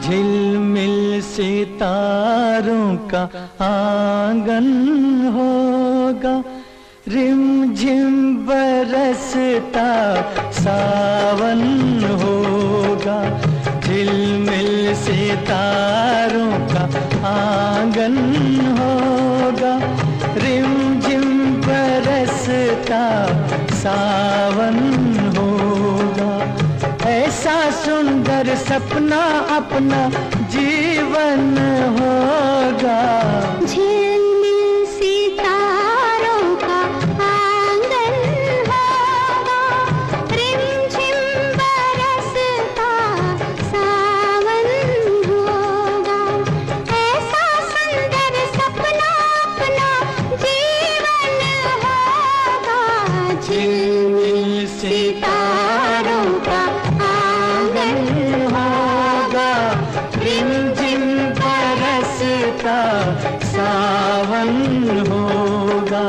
झिलमिल सितारों का आंगन होगा, रिमझिम बरसता सावन होगा। झिलमिल सितारों का आंगन होगा, रिमझिम बरसता सावन होगा। ऐसा सुंदर सपना अपना जीवन होगा। झिलमिल सितारों का आंगन होगा, रिमझिम बरसता सावन होगा। ऐसा सुंदर सपना अपना जीवन होगा। झिलमिल सितारों का आंगन होगा, रिमझिम बरसता सावन होगा।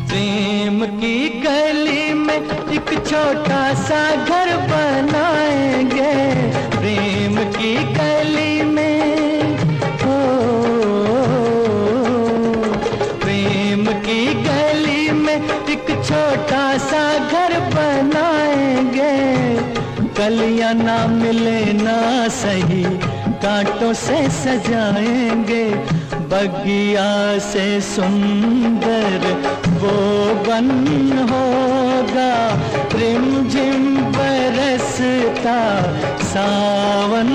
प्रेम की गली में एक छोटा सा घर बनाएंगे, प्रेम की गली में हो। प्रेम की गली में एक छोटा सा घर बनाएंगे। कलियां ना मिले ना सही, कांटों से सजाएंगे। बगिया से सुंदर वो बन होगा, रिमझिम बरसता सावन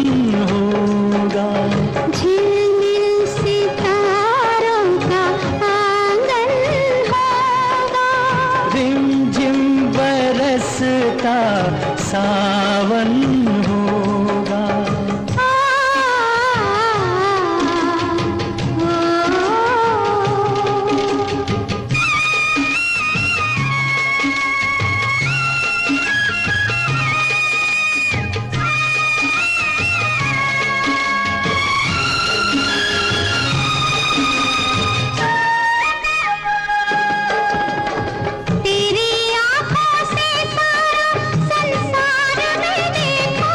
होगा। झिलमिल सितारों का आंगन होगा, रिमझिम बरसता सावन होगा। तेरी आंखों से सारा संसार मैंने देखा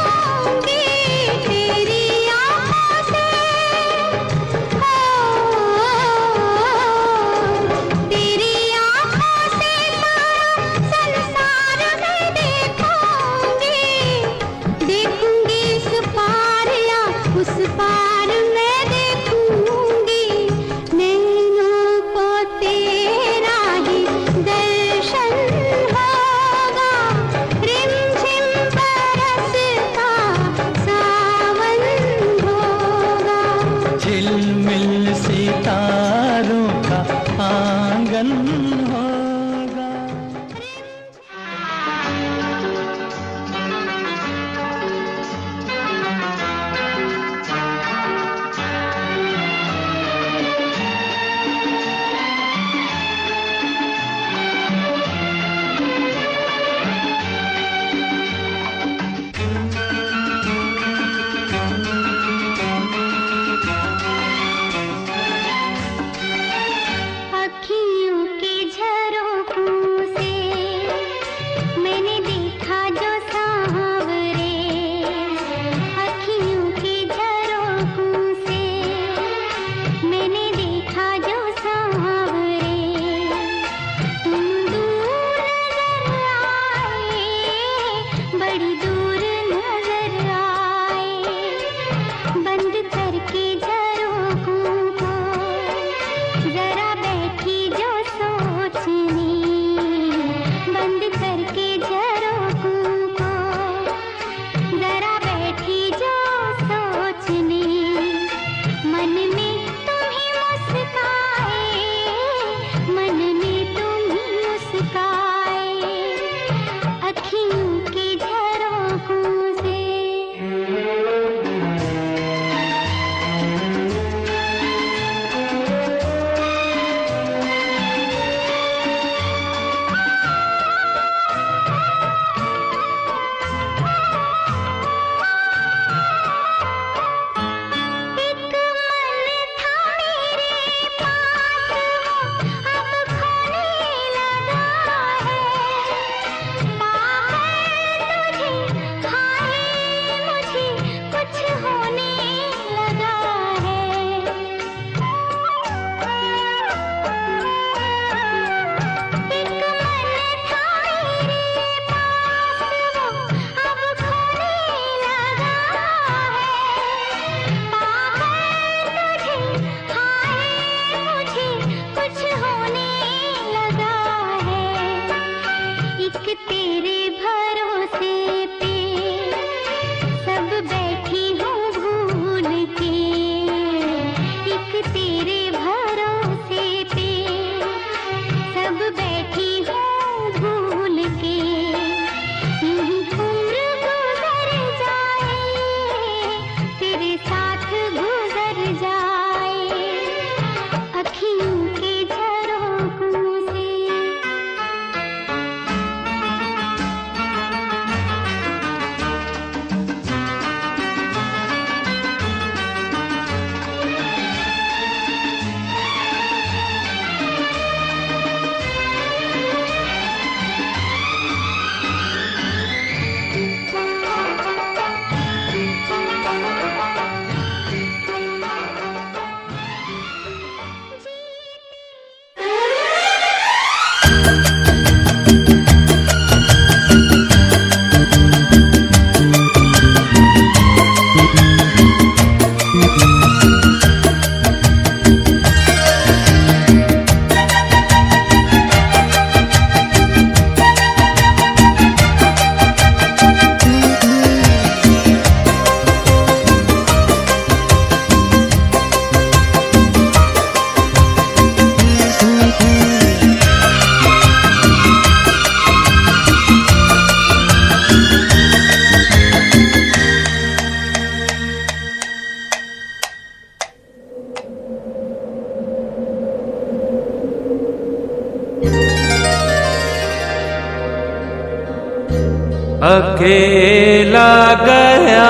अकेला गया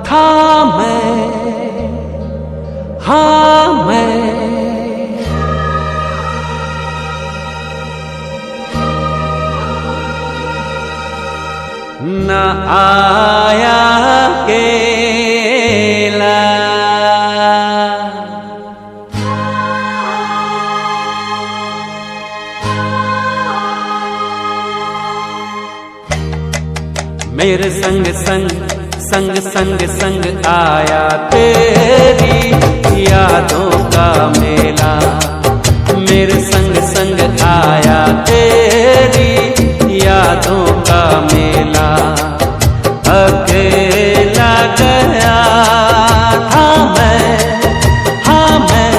था मैं, हाँ मैं, न आया अकेला। मेरे संग संग संग संग संग आया तेरी यादों का मेला। मेरे संग संग आया तेरी यादों का मेला। अकेला गया था मैं, हाँ मैं,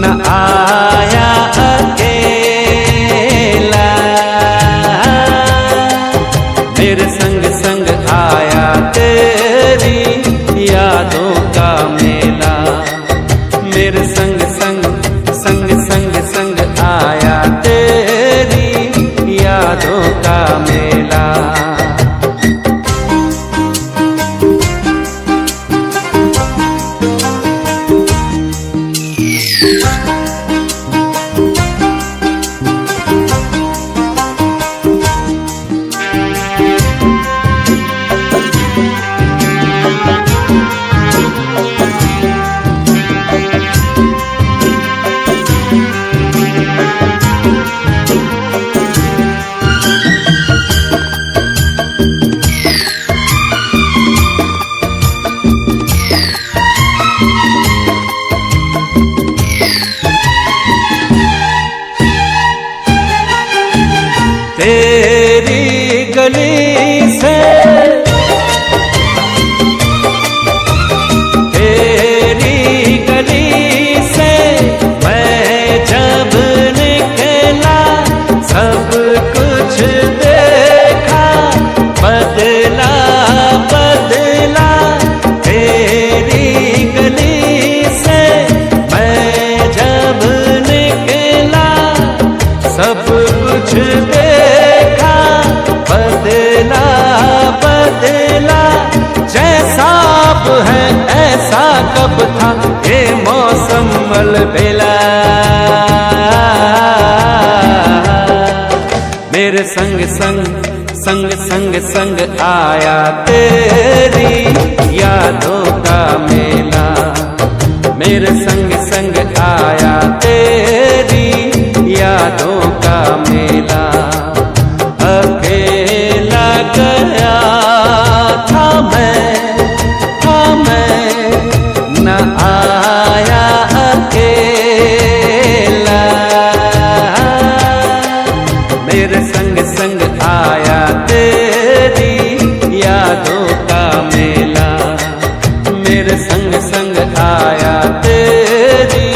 न आया अकेला। मेरे संग संग आया तेरी यादों का मेला। मेरे संग संग संग संग संग आया तेरी यादों का मेला। तेरी गली से, तेरी गली से मैं जब निकला, सब कुछ देखा, बदला बदला। तेरी गली से मैं जब निकला, सब कुछ देखा, बदला बदला। जैसा अब है ऐसा कब था, ये मौसम अलबेला। मेरे संग संग संग संग संग आया तेरी यादों का मेला। मेरे संग संग आया तेरी यादों का मेला। अकेला गया था मैं, हाँ मैं, न आया अकेला। मेरे संग संग आया तेरी यादों का मेला। मेरे संग संग आया तेरी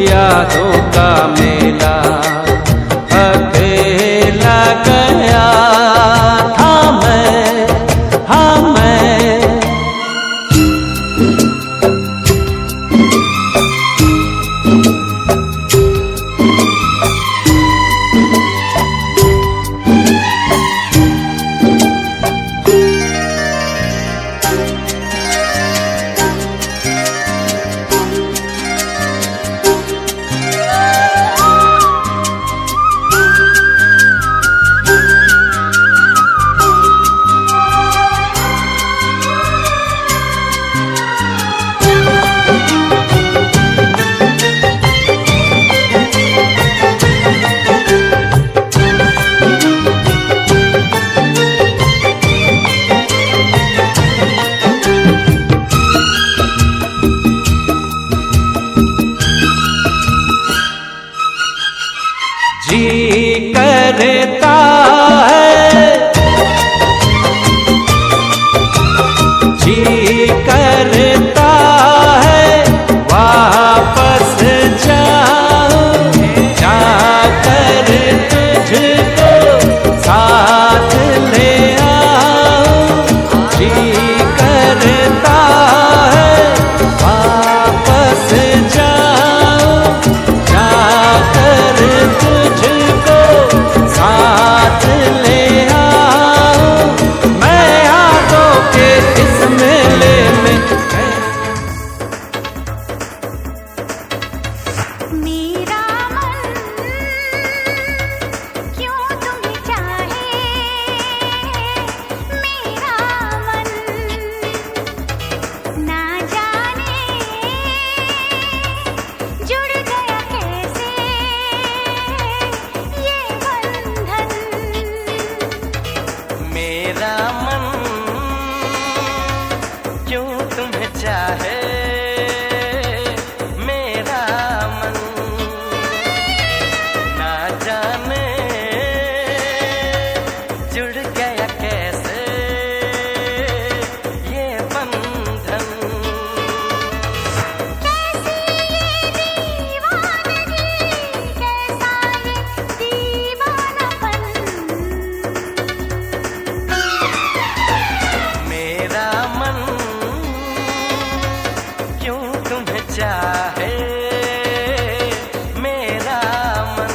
यादों का मेला। अकेला मेरा मन क्यों तुम्हें चाहे, मेरा मन ना जाने जुड़ गया कैसे ये बंधन। कैसी ये दीवानगी, कैसा ये दीवानापन। मेरा मन क्यों तुम्हें चाहे, मेरा मन।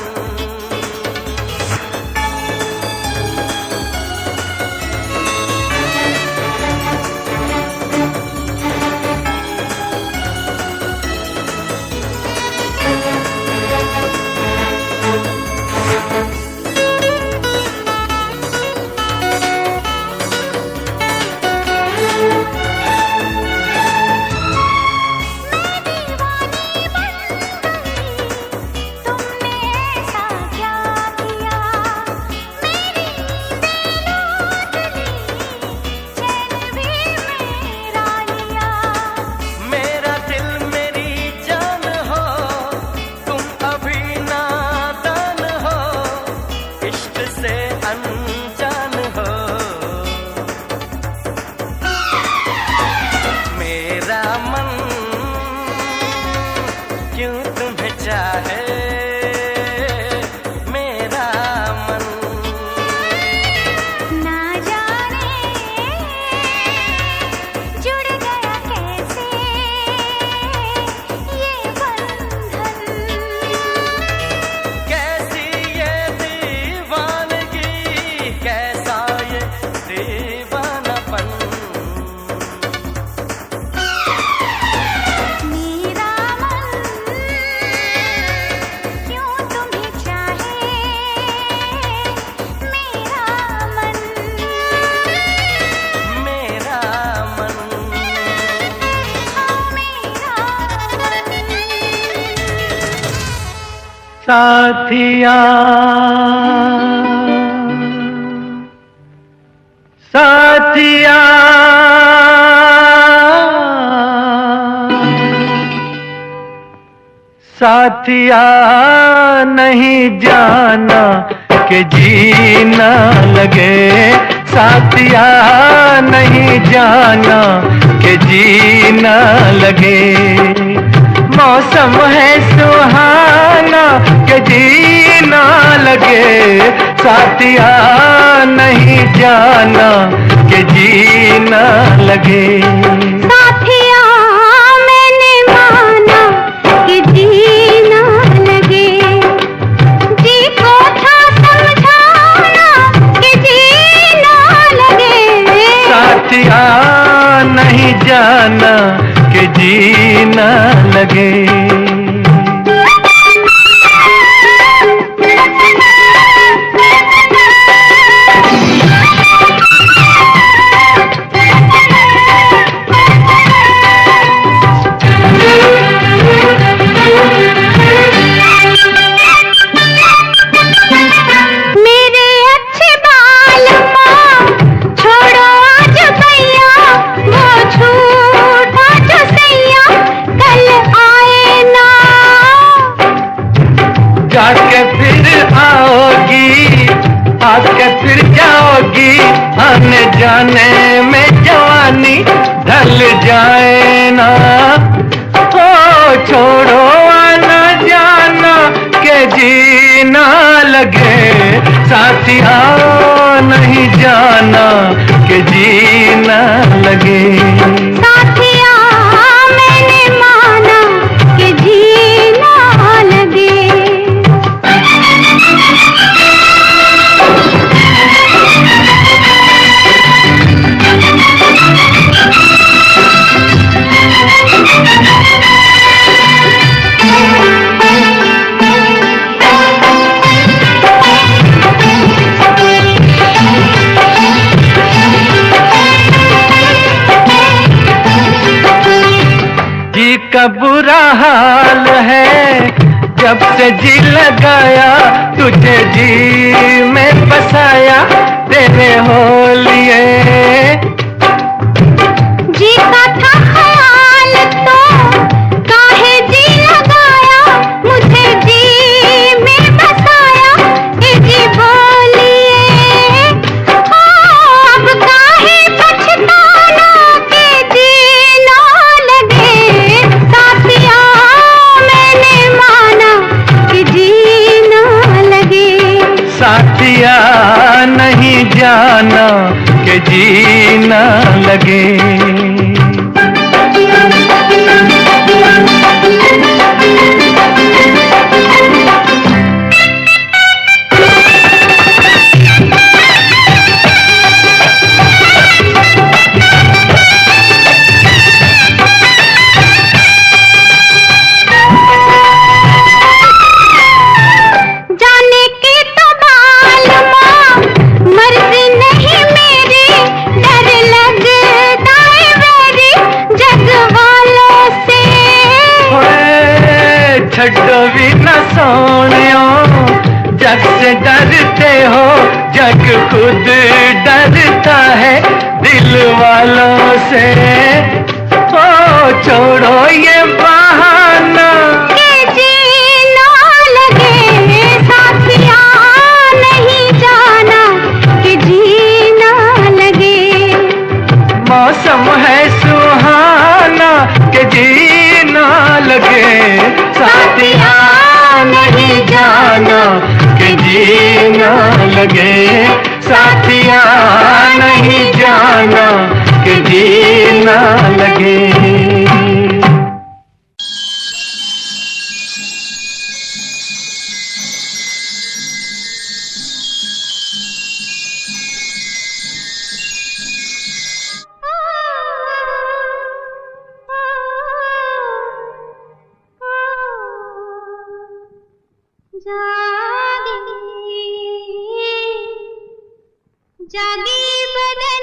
तुमने ऐसा क्या किया, मेरी चैन भी मेरा लिया। मेरा दिल मेरी जान हो, तुम अभी नादान हो, इश्क से अनजान हो। मेरा मन क्यों तुम्हें चाहे, मेरा मन। ना जाने जुड़ गया कैसे ये बंधन। कैसी ये दीवानगी, कैसा ये दीवानापन। मेरा मन क्यों तुम्हें चाहे, मेरा मन। मेरा मन। हाँ मेरा मन। साथिया साथिया साथिया नहीं जाना कि जीना लगे, साथिया नहीं जाना कि जीना लगे। मौसम है सुहाना कि जीना लगे, साथिया नहीं जाना कि जीना लगे। साथिया मैंने माना कि जीना लगे, जी को था समझाना कि जीना लगे। साथिया नहीं जाना कि जीना लगे। मेरे अच्छे बाल माँ छोड़ो आज भैया, वो झूठा जो सैया कल आए ना। जाके फिर आओगी, आके फिर जाओगी, आने जाने में जवानी ढल जाए ना। ओ छोड़ो आना जाना के जीना लगे, साथिया नहीं जाना के जीना लगे। साथिया मैंने माना कि जीना लगे। का बुरा हाल है, जब से जी लगाया तुझे जी में बसाया तेरे हो लिए। जी का था ख्याल तो काहे जी लगाया, मुझे जी में बसाया ए जी बोलिए। हो अब काहे पछताना के जी ना लगे, साथिया मैंने माना कि जी ना लगे। साथिया नहीं जाना कि जी ना लगे। जाने की तो मालूमा मर्जी नहीं मेरी, डर लगता है मेरी जग वालों से। ओए छड्डो भी न सोनियो, जग से डरते हो, जग खुद डरता है दिल वालों से। ओ छोड़ो ये बहाना के जी ना लगे, साथिया नहीं जाना कि जी ना लगे। मौसम है सुहाना कि जी ना लगे। साथिया नहीं जाना कि जी ना लगे। साथिया नहीं जाना कि जी ना लगे। जागी जागी बदन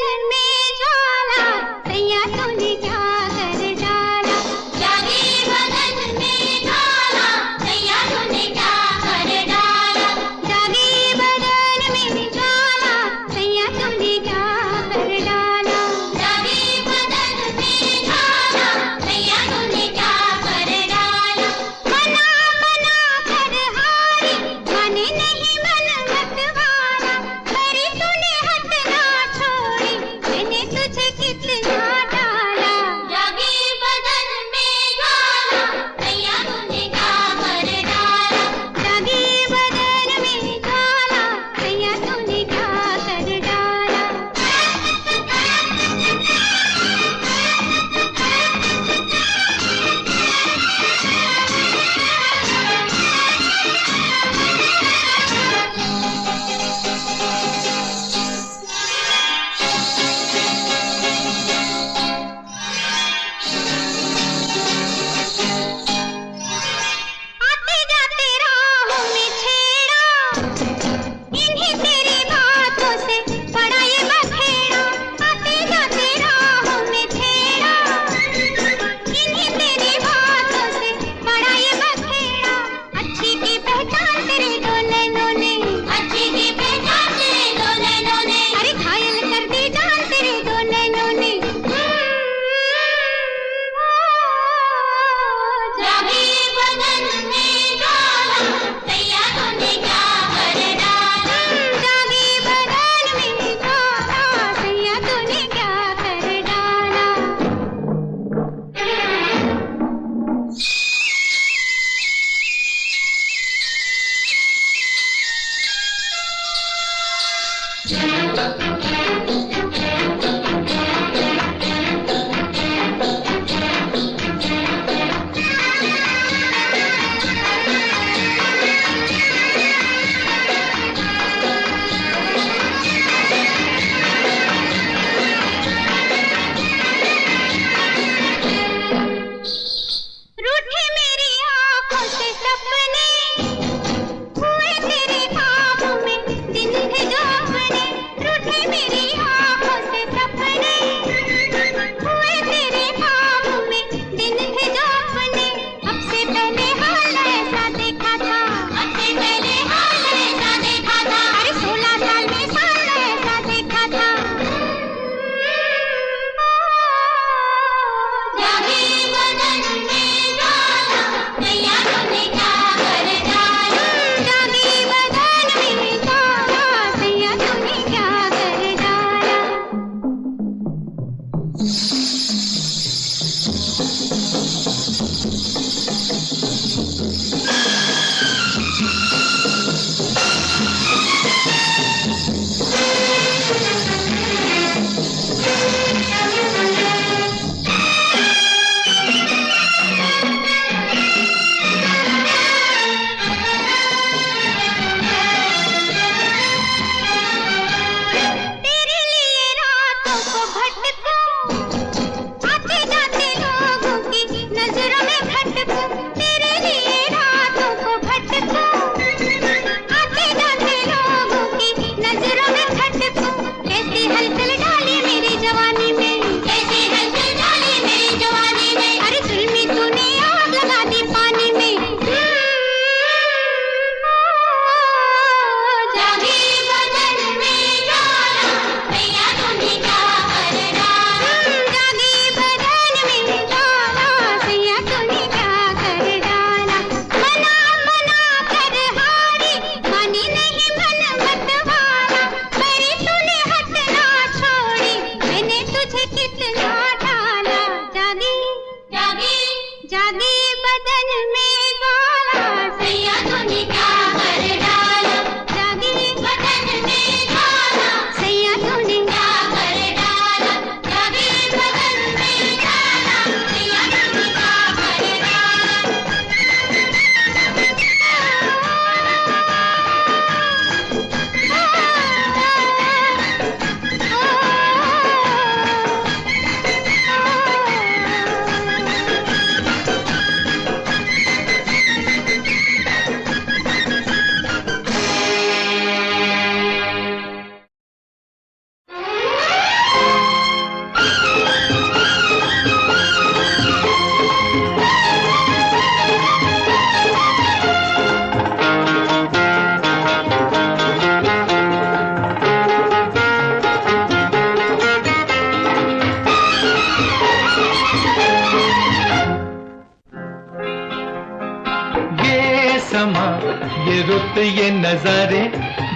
ये रुत ये नजारे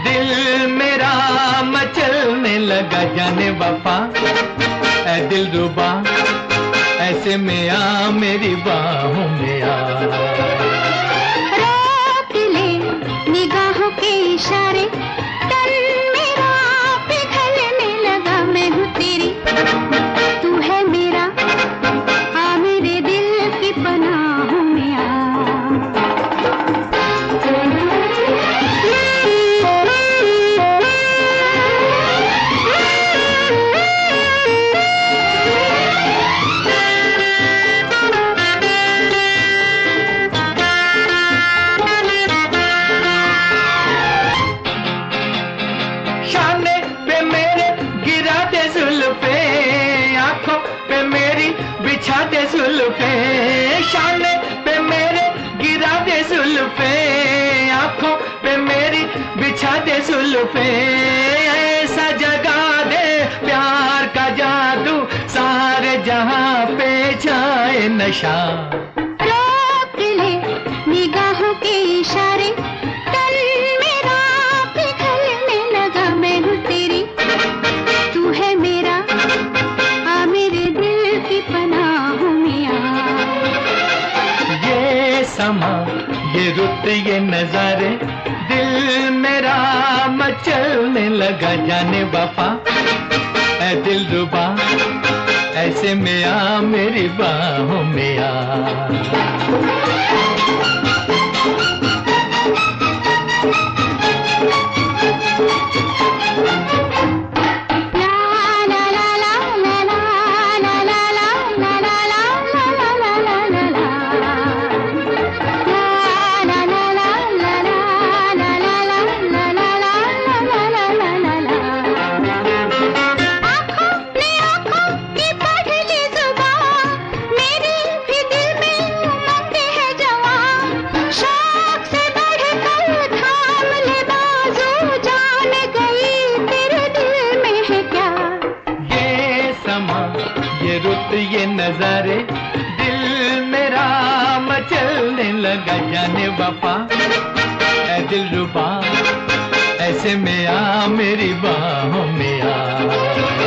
दिल मेरा मचलने लगा जाने वफा ऐ दिल रुबा ऐसे में आ मेरी बाहों में आ रोक ले निगाहों के इशारे तन मेरा पिघलने लगा मैं हूँ तेरी तू है मेरा आ मेरे दिल की पनाहों में आ बिछा दे जुल्फे शाने पे मेरे गिरा दे जुल्फे आंखों पे मेरी बिछा दे जुल्फे ऐसा जगा दे प्यार का जादू सारे जहां पे छाए नशा रोक ले निगाहों के इशारे तन मेरा पिघलने लगा मैं हूँ तेरी तू है मेरा आ मेरे दिल की पनाहों में आ ये समा ये रुत ये नजारे दिल मेरा मचलने लगा जाने वफा ऐ दिल रुबा ऐसे में आ मेरी बाहों में आ ये नजारे दिल मेरा मचलने लगा जाने वफा ऐ दिल रुबा ऐसे में आ मेरी बाहों में आ